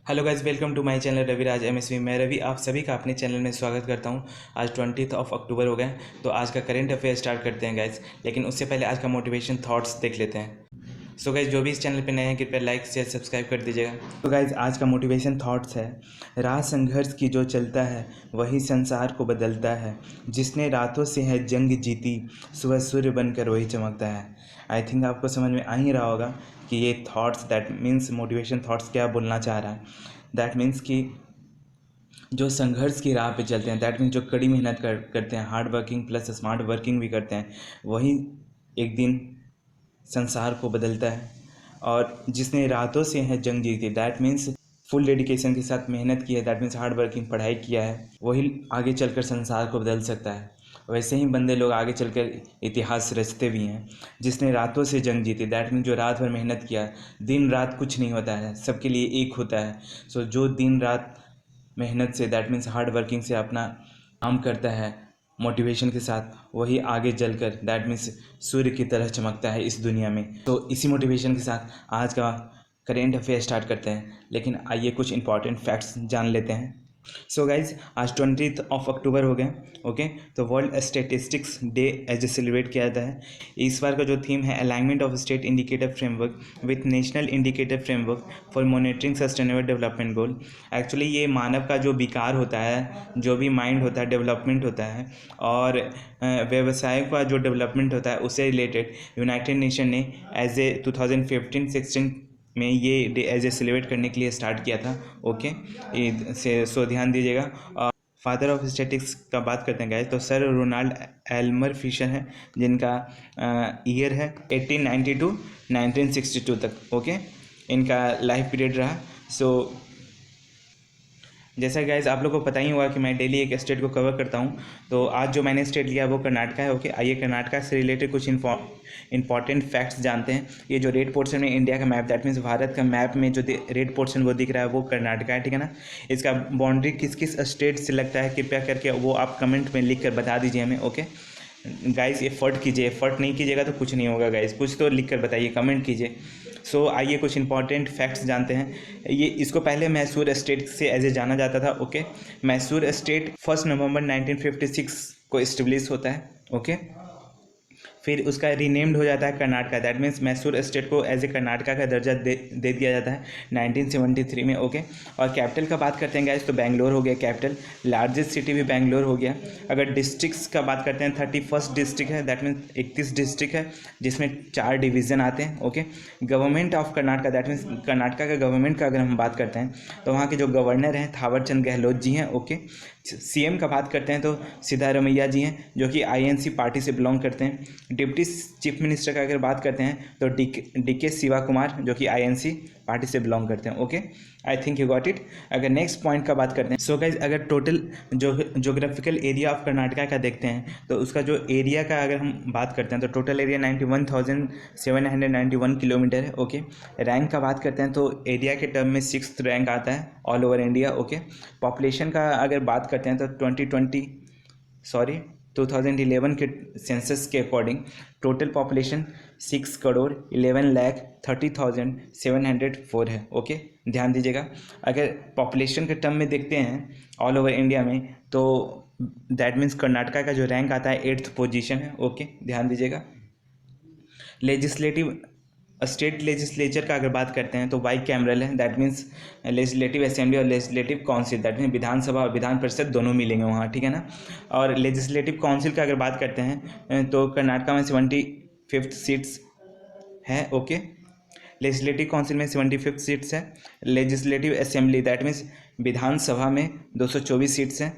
Hello guys, welcome to my channel Raviraj MSV. मैं रवि आप सभी का अपने चैनल में स्वागत करता हूं। आज 20 अक्टूबर हो गए, तो आज का करेंट अफेयर स्टार्ट करते हैं गाइज। लेकिन उससे पहले आज का मोटिवेशन थॉट्स देख लेते हैं। सो गाइज, जो भी इस चैनल पे नए हैं कृपया लाइक शेयर सब्सक्राइब कर दीजिएगा। तो गाइज, आज का मोटिवेशन थॉट्स है, राह संघर्ष की जो चलता है वही संसार को बदलता है। जिसने रातों से है जंग जीती, सुबह सूर्य बनकर वही चमकता है। आई थिंक आपको समझ में आ ही रहा होगा कि ये thoughts, that means motivation thoughts क्या बोलना चाह रहा है। दैट मीन्स कि जो संघर्ष की राह पे चलते हैं, दैट मीन्स जो कड़ी मेहनत करते हैं, hard working plus smart working भी करते हैं, वही एक दिन संसार को बदलता है। और जिसने रातों से है जंग जीती, दैट मीन्स फुल डेडिकेशन के साथ मेहनत की है, दैट मीन्स हार्ड वर्किंग पढ़ाई किया है, वही आगे चलकर संसार को बदल सकता है। वैसे ही बंदे लोग आगे चलकर इतिहास रचते भी हैं। जिसने रातों से जंग जीती, दैट मीन्स जो रात भर मेहनत किया। दिन रात कुछ नहीं होता है, सबके लिए एक होता है। सो जो दिन रात मेहनत से, दैट मीन्स हार्ड वर्किंग से अपना काम करता है मोटिवेशन के साथ, वही आगे चलकर दैट मीन्स सूर्य की तरह चमकता है इस दुनिया में। तो इसी मोटिवेशन के साथ आज का करेंट अफेयर स्टार्ट करते हैं। लेकिन आइए कुछ इंपॉर्टेंट फैक्ट्स जान लेते हैं। सो गाइज, आज 20 अक्टूबर हो गए। ओके, तो world statistics day as celebrate किया जाता है। इस बार का जो थीम है alignment of state indicator framework with national indicator framework for monitoring sustainable development goal. Actually ये मानव का जो विकार होता है, जो भी माइंड होता है, डेवलपमेंट होता है, और व्यवसाय का जो डेवलपमेंट होता है, उससे रिलेटेड यूनाइटेड नेशन ने एज ए 2015-16 में ये डे एज ए सेलिब्रेट करने के लिए स्टार्ट किया था। ओके, सो ध्यान दीजिएगा। फादर ऑफ स्टैटिक्स का बात करते हैं गाइस, तो सर रोनाल्ड एल्मर फिशर है, जिनका ईयर है 1892 1962 तक। ओके, इनका लाइफ पीरियड रहा। सो जैसा गाइस आप लोगों को पता ही होगा कि मैं डेली एक स्टेट को कवर करता हूं, तो आज जो मैंने स्टेट लिया वो कर्नाटका है। ओके, आइए कर्नाटका से रिलेटेड कुछ इंपॉर्टेंट फैक्ट्स जानते हैं। ये जो रेड पोर्शन में इंडिया का मैप, दैट मीन्स भारत का मैप में जो रेड पोर्शन वो दिख रहा है वो कर्नाटका है, ठीक है ना। इसका बाउंड्री किस किस स्टेट से लगता है कृपया करके वो आप कमेंट में लिख कर बता दीजिए हमें। ओके गाइस, एफर्ट कीजिए, एफर्ट नहीं कीजिएगा तो कुछ नहीं होगा गाइस, कुछ तो लिख कर बताइए, कमेंट कीजिए। सो आइए कुछ इंपॉर्टेंट फैक्ट्स जानते हैं। ये इसको पहले मैसूर स्टेट से एज ए जाना जाता था। ओके, मैसूर स्टेट 1 नवंबर 1956 को इस्टेब्लिश होता है। ओके, फिर उसका रीनेम्ड हो जाता है Karnataka, that means Mysore state को एज ए कर्नाटका का दर्जा दे दिया जाता है 1973 में। ओके, और कैपिटल का बात करते हैं गाइस, तो बेंगलोर हो गया कैपिटल। लार्जेस्ट सिटी भी बेंगलोर हो गया। अगर डिस्ट्रिक्ट्स का बात करते हैं, 31 डिस्ट्रिक्ट है, दैट मीन्स 31 डिस्ट्रिक्ट है, जिसमें 4 डिवीज़न आते हैं। Okay, government of Karnataka, that means Karnataka का गवर्नमेंट का अगर हम बात करते हैं तो वहाँ के जो गवर्नर हैं थावरचंद गहलोत जी हैं। ओके, सीएम का बात करते हैं तो सिद्धारमैया जी हैं, जो कि आईएनसी पार्टी से बिलोंग करते हैं। डिप्टी चीफ मिनिस्टर का अगर बात करते हैं तो डी के शिवा कुमार, जो कि आईएनसी पार्टी से बिलोंग करते हैं। Okay, I think you got it. अगर नेक्स्ट पॉइंट का बात करते हैं, सो गाइज अगर टोटल जो जोग्राफिकल एरिया ऑफ कर्नाटका का देखते हैं तो उसका जो एरिया का अगर हम बात करते हैं तो टोटल एरिया 91,791 किलोमीटर है। ओके, रैंक का बात करते हैं तो एरिया के टर्म में 6th रैंक आता है all over India. Okay, population का अगर बात करते हैं तो 2011 के सेंसस के अकॉर्डिंग टोटल पॉपुलेशन 6,11,30,704 है। ओके, ध्यान दीजिएगा। अगर पॉपुलेशन के टर्म में देखते हैं ऑल ओवर इंडिया में तो दैट मीन्स कर्नाटका का जो रैंक आता है 8th पोजीशन है। ओके, ध्यान दीजिएगा। लेजिस्लेटिव स्टेट लेजिस्लेचर का अगर बात करते हैं तो बाई कैमरल है, दैट मीन्स लेजिस्लेटिव असेंबली और लेजिस्लेटिव काउंसिल, दैट मीन्स विधानसभा और विधान परिषद दोनों मिलेंगे वहाँ, ठीक है ना। और लेजिस्लेटिव काउंसिल का अगर बात करते हैं तो कर्नाटका में 75 सीट्स है। ओके, लेजिस्लेटिव काउंसिल में 75 सीट्स है। लेजिस्लेटिव असेंबली, दैट मीन्स विधानसभा में 224 सीट्स हैं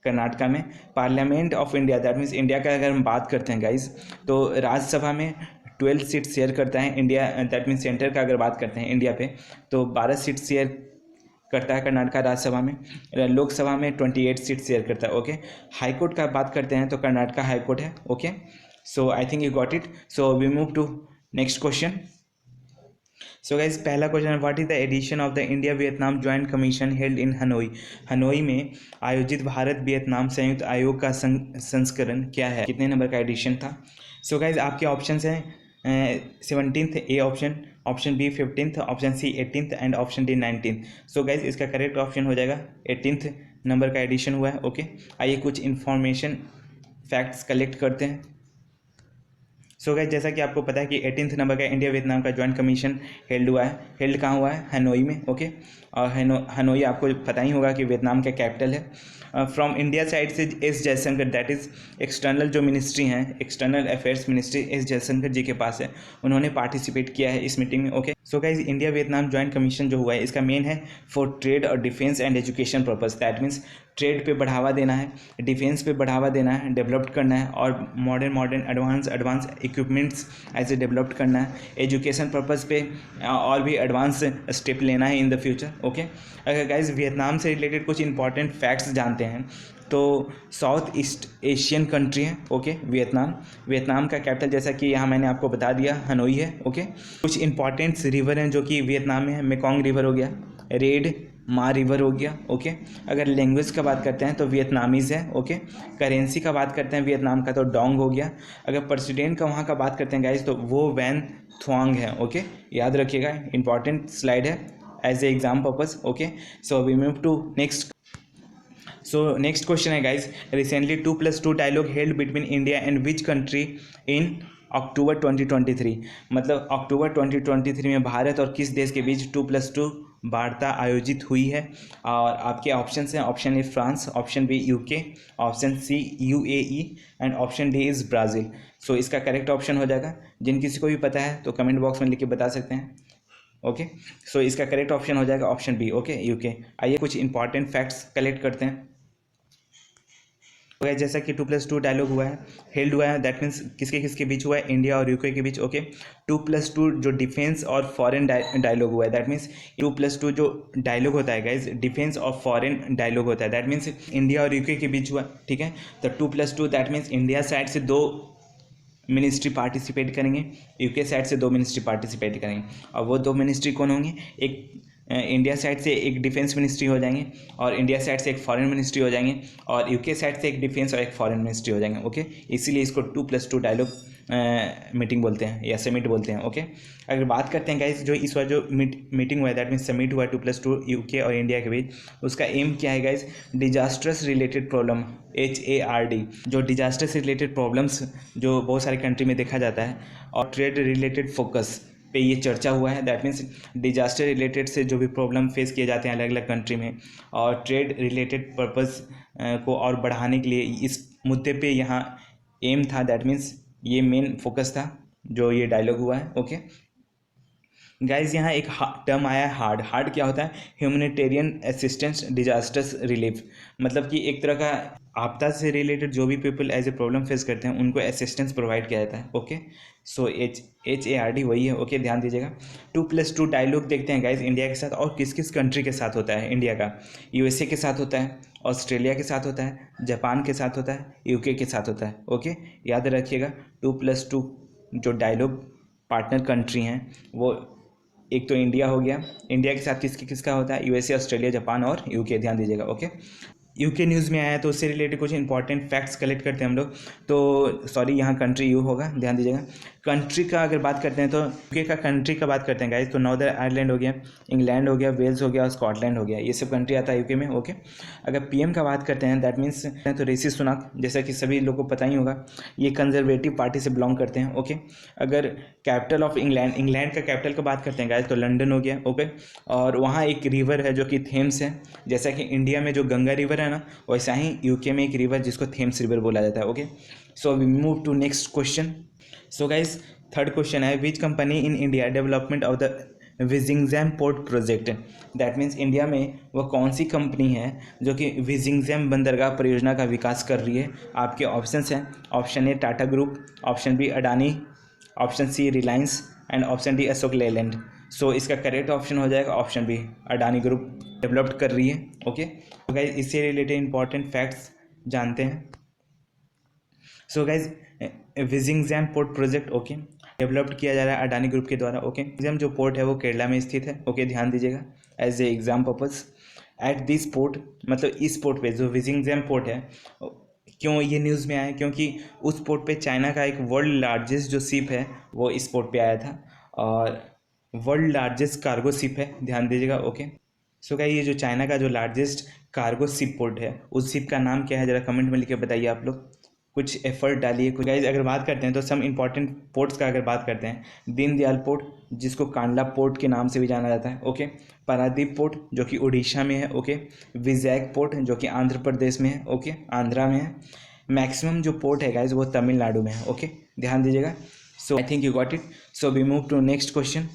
कर्नाटका में। Parliament of India, that means India का अगर हम बात करते हैं गाइज तो राज्यसभा में 12 सीट शेयर करता है इंडिया, दैट मीन्स सेंटर का अगर बात करते हैं इंडिया पे तो 12 सीट शेयर करता है कर्नाटका राज्यसभा में। लोकसभा में 28 सीट शेयर करता है। ओके, हाईकोर्ट का बात करते हैं तो कर्नाटका हाईकोर्ट है। Okay, so I think you got it. So we move to next question. So guys पहला क्वेश्चन है, what is the edition of the India Vietnam joint commission held in Hanoi. Hanoi में आयोजित Bharat Vietnam संयुक्त आयोग का संस्करण क्या है, कितने नंबर का एडिशन था। सो गाइज आपके ऑप्शन हैं 17th A option, option B 15th, option C 18th and option D 19th। So guys इसका करेक्ट ऑप्शन हो जाएगा 18th नंबर का एडिशन हुआ है। ओके, आइए कुछ इन्फॉर्मेशन फैक्ट्स कलेक्ट करते हैं। सो गाइस जैसा कि आपको पता है कि 18th नंबर का इंडिया वियतनाम का जॉइंट कमीशन हेल्ड हुआ है। हेल्ड कहाँ हुआ है? हनोई में। ओके, और हनोई आपको पता ही होगा कि वियतनाम का कैपिटल है। फ्रॉम इंडिया साइड से S Jaishankar, that is external जो मिनिस्ट्री हैं, external affairs ministry S Jaishankar ji के पास है, उन्होंने पार्टिसिपेट किया है इस मीटिंग में। Okay, so guys India Vietnam joint commission जो हुआ है इसका मेन है फॉर ट्रेड और defence and education purpose. That means trade पे बढ़ावा देना है, डिफेंस पे बढ़ावा देना है, डेवलप करना है, और मॉडर्न एडवांस इक्विपमेंट्स ऐसे डेवलप करना है, एजुकेशन पर्पस पे और भी एडवांस स्टेप लेना है इन द फ्यूचर। ओके, अगर गाइज वियतनाम से रिलेटेड कुछ इंपॉर्टेंट फैक्ट्स जानते हैं तो साउथ ईस्ट एशियन कंट्री है। ओके, वियतनाम का कैपिटल जैसा कि यहाँ मैंने आपको बता दिया हनोई है। ओके, कुछ इंपॉर्टेंट रिवर हैं जो कि वियतनाम में है। मेकोंग रिवर हो गया, रेड मा रिवर हो गया। ओके, अगर लैंग्वेज का बात करते हैं तो वियतनामीज़ है। ओके, करेंसी का बात करते हैं वियतनाम का तो डोंग हो गया। अगर प्रेसिडेंट का वहाँ का बात करते हैं गाइज तो वो वैन थुआंग है। ओके, याद रखिएगा, इंपॉर्टेंट स्लाइड है as a exam purpose. Okay, so we move to next. So next question है guys, recently 2+2 dialogue held between India and which country in October 2023। मतलब अक्टूबर 2023 में भारत और किस देश के बीच 2+2 वार्ता आयोजित हुई है। और आपके ऑप्शन हैं, option A France, option B UK, option C UAE and option D is Brazil. So इसका करेक्ट ऑप्शन हो जाएगा, जिन किसी को भी पता है तो कमेंट बॉक्स में लिख के बता सकते हैं। ओके, सो इसका करेक्ट ऑप्शन हो जाएगा ऑप्शन बी। Okay, UK. आइए कुछ इंपॉर्टेंट फैक्ट्स कलेक्ट करते हैं। जैसा कि 2+2 डायलॉग हुआ है, हेल्ड हुआ है, दैट मीन्स किसके किसके बीच हुआ है? इंडिया और यूके के बीच। ओके, 2+2 जो डिफेंस और फॉरेन डायलॉग हुआ है, दैट मीन्स 2+2 जो डायलॉग होता है गाइज डिफेंस और फॉरेन डायलॉग होता है, दैट मीन्स इंडिया और यूके के बीच हुआ। ठीक है, तो 2+2 दैट मीन्स इंडिया साइड से 2 मिनिस्ट्री पार्टिसिपेट करेंगे, यूके साइड से 2 मिनिस्ट्री पार्टिसिपेट करेंगे। और वो 2 मिनिस्ट्री कौन होंगे? एक इंडिया साइड से एक डिफेंस मिनिस्ट्री हो जाएंगे, और इंडिया साइड से एक फॉरेन मिनिस्ट्री हो जाएंगे, और यूके साइड से एक डिफेंस और एक फॉरेन मिनिस्ट्री हो जाएंगे। ओके, इसीलिए इसको 2+2 डायलॉग मीटिंग बोलते हैं या समिट बोलते हैं। ओके, अगर बात करते हैं गाइस जो इस बार जो मीटिंग हुआ है, दैट मीन्स समिट हुआ है 2+2 यूके और इंडिया के बीच, उसका एम क्या है guys? Disasters related problem, HARD, जो डिजास्टर्स रिलेटेड प्रॉब्लम्स जो बहुत सारे कंट्री में देखा जाता है, और ट्रेड रिलेटेड फोकस पे ये चर्चा हुआ है। दैट मीन्स डिजास्टर रिलेटेड से जो भी प्रॉब्लम फेस किए जाते हैं अलग अलग कंट्री में, और ट्रेड रिलेटेड पर्पस को और बढ़ाने के लिए इस मुद्दे पे यहाँ एम था। दैट मीन्स ये मेन फोकस था जो ये डायलॉग हुआ है। ओके गाइज, यहाँ एक टर्म आया है हार्ड क्या होता है? ह्यूमैनिटेरियन असिस्टेंस डिजास्टर्स रिलीफ, मतलब कि एक तरह का आपदा से रिलेटेड जो भी people as a problem face करते हैं उनको असिस्टेंस प्रोवाइड किया जाता है। ओके, सो HARD वही है। ओके, ध्यान दीजिएगा। 2+2 डायलॉग देखते हैं गाइज इंडिया के साथ, और किस किस कंट्री के साथ होता है इंडिया का? USA के साथ होता है, ऑस्ट्रेलिया के साथ होता है, जापान के साथ होता है, UK के साथ होता है। ओके, याद रखिएगा 2+2 जो डायलॉग पार्टनर कंट्री हैं वो एक तो इंडिया हो गया, इंडिया के साथ किसका होता है? USA, ऑस्ट्रेलिया, जापान और UK। ध्यान दीजिएगा। ओके, यूके न्यूज़ में आया तो उससे रिलेटेड कुछ इंपॉर्टेंट फैक्ट्स कलेक्ट करते हैं हम लोग। तो सॉरी, यहाँ कंट्री यू होगा, ध्यान दीजिएगा। कंट्री का अगर बात करते हैं तो यूके का कंट्री का बात करते हैं गाइस तो नॉर्दर्न आयरलैंड हो गया, इंग्लैंड हो गया, वेल्स हो गया और स्कॉटलैंड हो गया, ये सब कंट्री आता है यूके में। ओके, अगर PM का बात करते हैं दैट मीन्स तो ऋषि सुनक, जैसा कि सभी लोगों को पता ही होगा, ये कंजर्वेटिव पार्टी से बिलोंग करते हैं। ओके, अगर कैपिटल ऑफ इंग्लैंड का कैपिटल का बात करते हैं गाइस तो लंदन हो गया। ओके, और वहाँ एक रिवर है जो कि थेम्स है, जैसा कि इंडिया में जो गंगा रिवर है ना, वैसा ही यूके में एक रिवर जिसको थेम्स रिवर बोला जाता है। Okay, so we move to next question. So guys third question है, which company in India development of the Vizhinjam port project. That means India में वह कौन सी कंपनी है जो कि विजिंगजैम बंदरगाह परियोजना का विकास कर रही है? आपके ऑप्शंस हैं, option A Tata group, option B Adani, option C Reliance and option D Ashok Leyland. So इसका करेक्ट ऑप्शन हो जाएगा option B, Adani group developed कर रही है। ओके, तो गाइज इससे रिलेटेड इंपॉर्टेंट फैक्ट्स जानते हैं। So guys Vizhinjam port project okay developed किया जा रहा है अडानी ग्रुप के द्वारा। ओके, विजिंगजैम जो पोर्ट है वो केरला में स्थित है। ओके, ध्यान दीजिएगा as a exam purpose. At this port, मतलब इस पोर्ट पे जो विजिंगजैम पोर्ट है, क्यों ये न्यूज़ में आया? क्योंकि उस पोर्ट पे चाइना का एक वर्ल्ड लार्जेस्ट जो शिप है वो इस पोर्ट पे आया था, और वर्ल्ड लार्जेस्ट कार्गो शिप है, ध्यान दीजिएगा। ओके, सो गाइस ये जो चाइना का जो लार्जेस्ट कार्गो शिप पोर्ट है, उस शिप का नाम क्या है, ज़रा कमेंट में लिख के बताइए आप लोग, कुछ एफर्ट डालिए कुछ। गाइस अगर बात करते हैं तो सम इंपॉर्टेंट पोर्ट्स का अगर बात करते हैं, दीनदयाल पोर्ट जिसको कांडला पोर्ट के नाम से भी जाना जाता है। ओके, पारादीप पोर्ट जो कि उड़ीसा में है। ओके, विजैक पोर्ट जो कि आंध्र प्रदेश में है। ओके, आंध्रा में है। मैक्सिमम जो पोर्ट है गाइस वो तमिलनाडु में है। ओके, ध्यान दीजिएगा। So I think you got it. So we move to next question.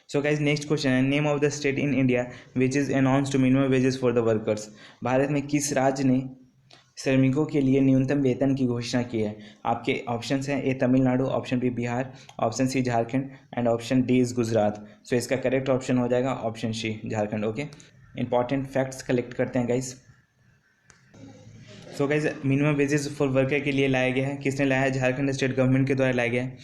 So guys next question है, name of the state in India which is announce to minimum wages for the workers. Bharat में किस राज्य ने श्रमिकों के लिए न्यूनतम वेतन की घोषणा की है? आपके ऑप्शंस हैं, A Tamil Nadu, option B Bihar, option C Jharkhand and option D is Gujarat. So इसका करेक्ट ऑप्शन हो जाएगा option C Jharkhand. Okay, important facts collect करते हैं guys. So guys minimum wages for worker के लिए लाया गया है, किसने लाया है? झारखंड स्टेट गवर्नमेंट के द्वारा लाया गया है।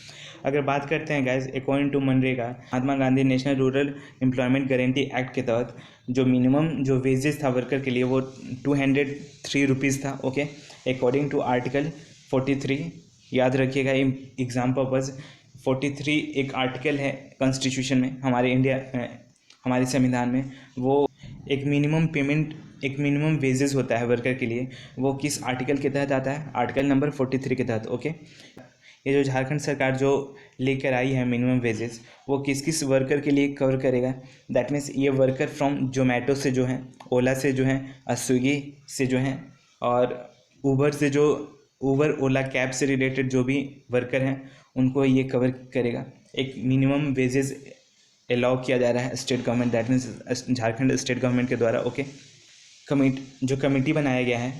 अगर बात करते हैं guys according to MNREGA, Mahatma Gandhi national rural employment guarantee act के तहत जो मिनिमम जो वेजेस था वर्कर के लिए वो 203 रुपीज़ था। ओके, अकॉर्डिंग टू आर्टिकल 43, याद रखिएगा एग्जाम पर्पज़, 43 एक आर्टिकल है कॉन्स्टिट्यूशन में, हमारे इंडिया हमारे संविधान में, वो एक मिनिमम पेमेंट, एक मिनिमम वेजेस होता है वर्कर के लिए, वो किस आर्टिकल के तहत आता है? आर्टिकल नंबर 43 के तहत। ओके, ये जो झारखंड सरकार जो लेकर आई है मिनिमम वेजेस, वो किस किस वर्कर के लिए कवर करेगा? दैट मीन्स ये वर्कर फ्रॉम जोमेटो से जो हैं, ओला से जो हैं, स्विगी से जो हैं, और ऊबर से जो ऊबर ओला कैब से रिलेटेड जो भी वर्कर हैं उनको ये कवर करेगा। एक मिनिमम वेजेस अलाउ किया जा रहा है state government, that means Jharkhand state government के द्वारा। ओके, जो कमेटी बनाया गया है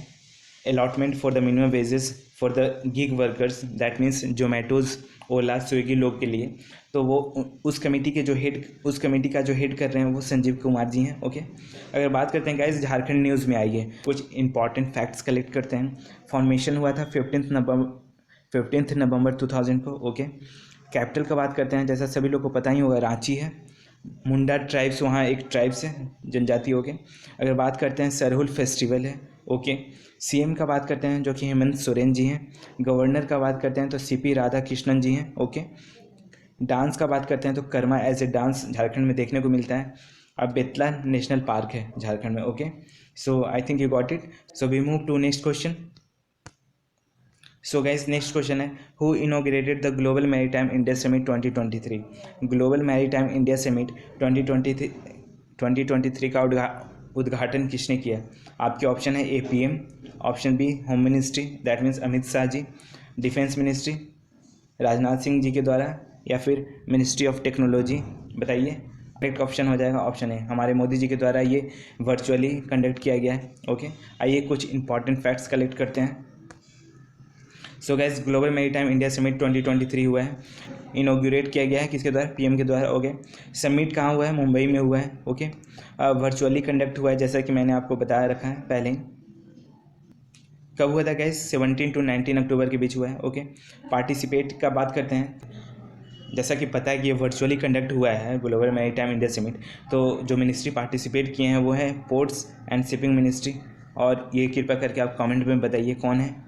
allotment for the minimum wages for the gig workers, that means Zomato's, Ola, Swiggy लोग के लिए, तो वो उस कमेटी के जो हेड, उस कमेटी का जो हेड कर रहे हैं वो संजीव कुमार जी हैं। ओके, अगर बात करते हैं गाइस झारखंड न्यूज़ में आई है, कुछ इंपॉर्टेंट फैक्ट्स कलेक्ट करते हैं। फॉर्मेशन हुआ था 15 नवंबर 2000 को। ओके, कैपिटल का बात करते हैं, जैसा सभी लोग को पता ही होगा, रांची है। मुंडा ट्राइब्स वहाँ एक ट्राइब्स है, जनजाति हो गए। अगर बात करते हैं सरहुल फेस्टिवल है। ओके, सीएम का बात करते हैं जो कि हेमंत सोरेन जी हैं। गवर्नर का बात करते हैं तो सीपी राधाकृष्णन जी हैं। ओके, डांस का बात करते हैं तो Karma as a dance Jharkhand में देखने को मिलता है। अब बेतला नेशनल पार्क है झारखंड में। Okay, so I think you got it. So we move to next question. So guys next question है, who inaugurated the global maritime India summit 2023। Global maritime India summit 2023 का उद्घाटन किसने किया? आपके ऑप्शन है, A PM, option B home ministry, that means Amit Shah ji, defence ministry Rajnath Singh ji के द्वारा, या फिर मिनिस्ट्री ऑफ टेक्नोलॉजी। बताइए, करेक्ट ऑप्शन हो जाएगा ऑप्शन ए, हमारे मोदी जी के द्वारा ये वर्चुअली कंडक्ट किया गया है। ओके, आइए कुछ इंपॉर्टेंट फैक्ट्स कलेक्ट करते हैं। So guys global maritime India summit 2023 हुआ है, इनॉग्रेट किया गया है किसके द्वारा? पीएम के द्वारा। ओके, समिट कहाँ हुआ है? मुंबई में हुआ है। ओके, वर्चुअली कंडक्ट हुआ है जैसा कि मैंने आपको बताया रखा है पहले ही। कब हुआ था गाइस? 17 to 19 अक्टूबर के बीच हुआ है। ओके, पार्टिसिपेट का बात करते हैं, जैसा कि पता है कि ये वर्चुअली कंडक्ट हुआ है ग्लोबल मैरीटाइम इंडिया समिट, तो जो मिनिस्ट्री पार्टिसिपेट किए हैं वो है पोर्ट्स एंड शिपिंग मिनिस्ट्री। और ये कृपया करके आप कमेंट में बताइए कौन है,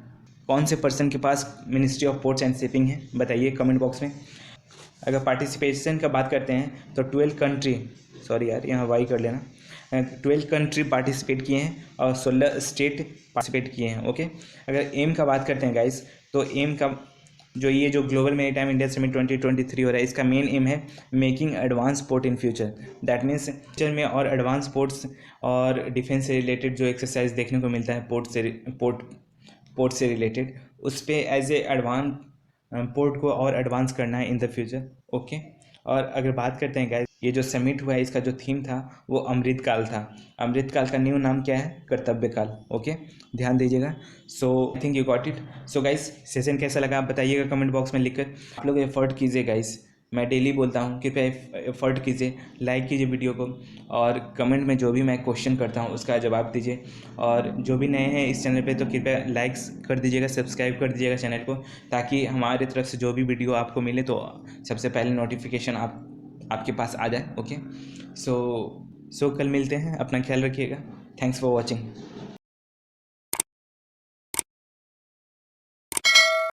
कौन से पर्सन के पास ministry of ports and shipping है, बताइए कमेंट बॉक्स में। अगर पार्टिसिपेशन का बात करते हैं तो 12 कंट्री, सॉरी यार यहाँ वाई कर लेना, 12 कंट्री पार्टिसिपेट किए हैं और 16 स्टेट पार्टिसिपेट किए हैं। ओके, अगर एम का बात करते हैं गाइस, तो एम का जो ग्लोबल मैरीटाइम इंडिया समिट 2023 हो रहा है, इसका मेन एम है making advance port in future, that means future में और एडवांस पोर्ट्स और डिफेंस से रिलेटेड जो एक्सरसाइज देखने को मिलता है पोर्ट से रिलेटेड, उस पर एज ए एडवांस पोर्ट को और एडवांस करना है इन द फ्यूचर। ओके, और अगर बात करते हैं गाइस, ये जो समिट हुआ है इसका जो थीम था वो अमृतकाल था। अमृतकाल का न्यू नाम क्या है? कर्तव्यकाल। ओके, ध्यान दीजिएगा। So I think you got it. So guys session कैसा लगा आप बताइएगा कमेंट बॉक्स में लिखकर। आप लोग एफर्ट कीजिए गाइस, मैं डेली बोलता हूँ कृपया एफर्ट कीजिए, लाइक कीजिए वीडियो को, और कमेंट में जो भी मैं क्वेश्चन करता हूँ उसका जवाब दीजिए। और जो भी नए हैं इस चैनल पे तो कृपया लाइक्स कर दीजिएगा, सब्सक्राइब कर दीजिएगा चैनल को, ताकि हमारी तरफ से जो भी वीडियो आपको मिले तो सबसे पहले नोटिफिकेशन आपके पास आ जाए। ओके, सो कल मिलते हैं, अपना ख्याल रखिएगा। Thanks for watching.